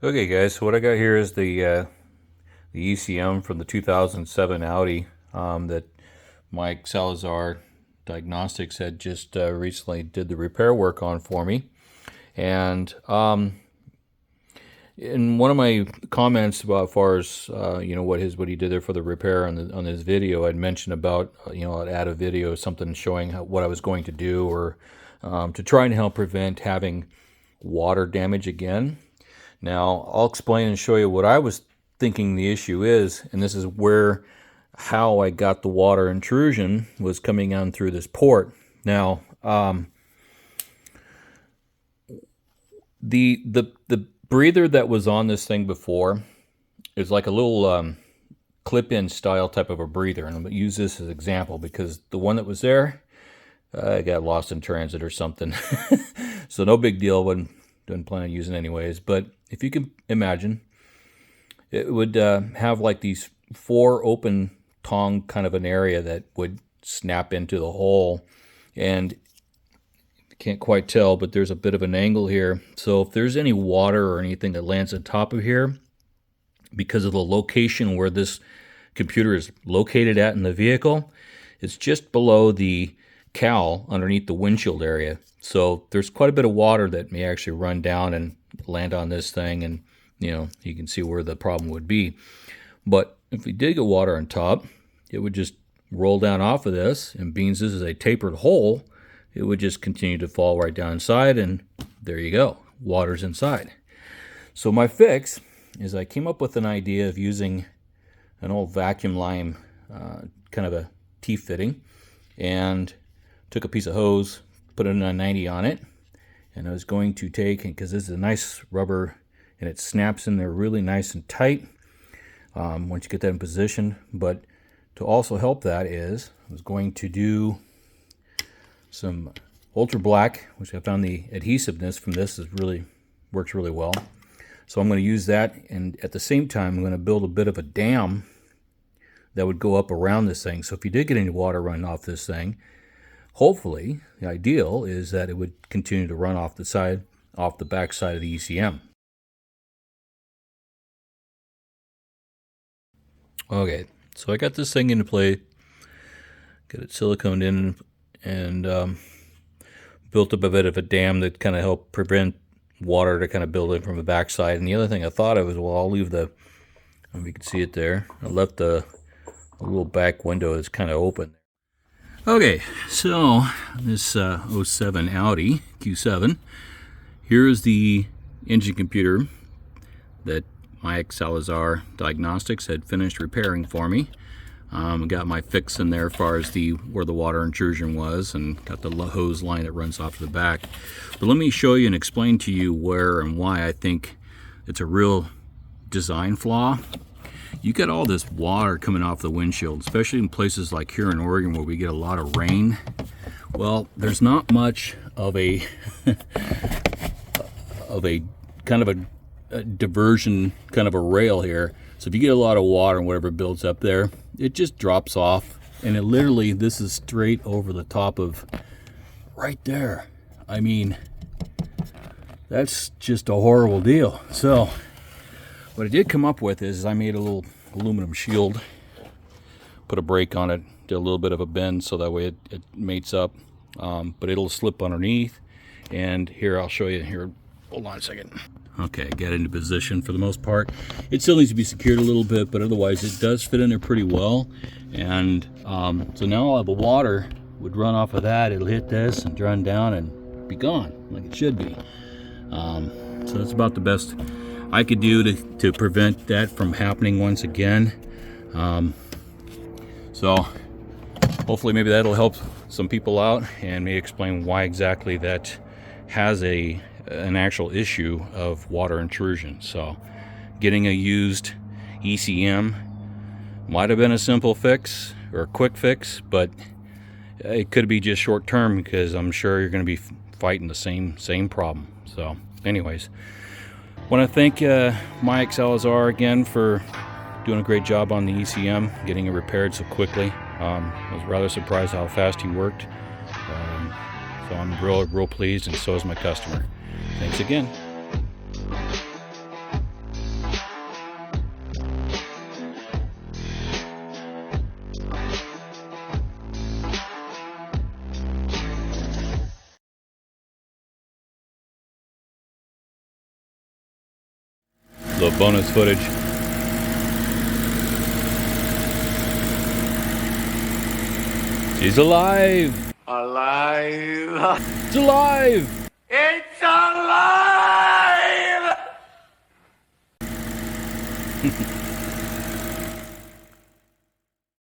Okay guys, so what I got here is the ECM from the 2007 Audi that Maic Salazar Diagnostics had just recently did the repair work on for me. And in one of my comments about as far as what he did there for the repair on his video, I'd mentioned about I'd add a video, something showing what I was going to do, or to try and help prevent having water damage again. Now, I'll explain and show you what I was thinking the issue is, and this is how I got the water intrusion was coming on through this port. Now, the breather that was on this thing before is like a little clip-in style type of a breather, and I'm going to use this as an example because the one that was there, I got lost in transit or something. So no big deal, didn't plan on using it anyways. But if you can imagine, it would have like these 4 open tongue kind of an area that would snap into the hole, and you can't quite tell, but there's a bit of an angle here. So if there's any water or anything that lands on top of here, because of the location where this computer is located at in the vehicle, it's just below the cowl underneath the windshield area. So there's quite a bit of water that may actually run down and land on this thing, and you can see where the problem would be. But if we did get water on top, it would just roll down off of this, and being this is a tapered hole, it would just continue to fall right down inside, and there you go, water's inside. So my fix is I came up with an idea of using an old vacuum line kind of a T-fitting, and took a piece of hose, put a 990 on it, and I was going to take, because this is a nice rubber and it snaps in there really nice and tight once you get that in position. But to also help that is I was going to do some ultra black, which I found the adhesiveness from this works really well. So I'm going to use that, and at the same time I'm going to build a bit of a dam that would go up around this thing. So if you did get any water running off this thing, hopefully, the ideal is that it would continue to run off the back side of the ECM. Okay, so I got this thing into play, got it siliconed in, and built up a bit of a dam that kind of helped prevent water to kind of build in from the back side. And the other thing I thought of was, well, I'll leave if you can see it there, I left the little back window that's kind of open. Okay, so this 07 Audi Q7, here's the engine computer that Maic Salazar Diagnostics had finished repairing for me. Got my fix in there as far as where the water intrusion was, and got the hose line that runs off to the back. But let me show you and explain to you where and why I think it's a real design flaw. You get all this water coming off the windshield, especially in places like here in Oregon where we get a lot of rain. Well, there's not much of a kind of a diversion kind of a rail here. So if you get a lot of water and whatever builds up there, it just drops off, and this is straight over the top of right there. I mean, that's just a horrible deal. So what I did come up with is I made a little aluminum shield, put a brake on it, did a little bit of a bend so that way it mates up, but it'll slip underneath. And here, I'll show you here. Hold on a second. Okay, got it into position for the most part. It still needs to be secured a little bit, but otherwise it does fit in there pretty well. And so now all the water would run off of that. It'll hit this and run down and be gone like it should be. So that's about the best I could do to prevent that from happening once again. So hopefully maybe that'll help some people out and may explain why exactly that has an actual issue of water intrusion. So getting a used ECM might have been a simple fix or a quick fix, but it could be just short term, because I'm sure you're going to be fighting the same problem. So anyways, want to thank Maic Salazar again for doing a great job on the ECM, getting it repaired so quickly. I was rather surprised how fast he worked. So I'm real pleased, and so is my customer. Thanks again. the bonus footage. She's alive! Alive! It's alive! It's alive!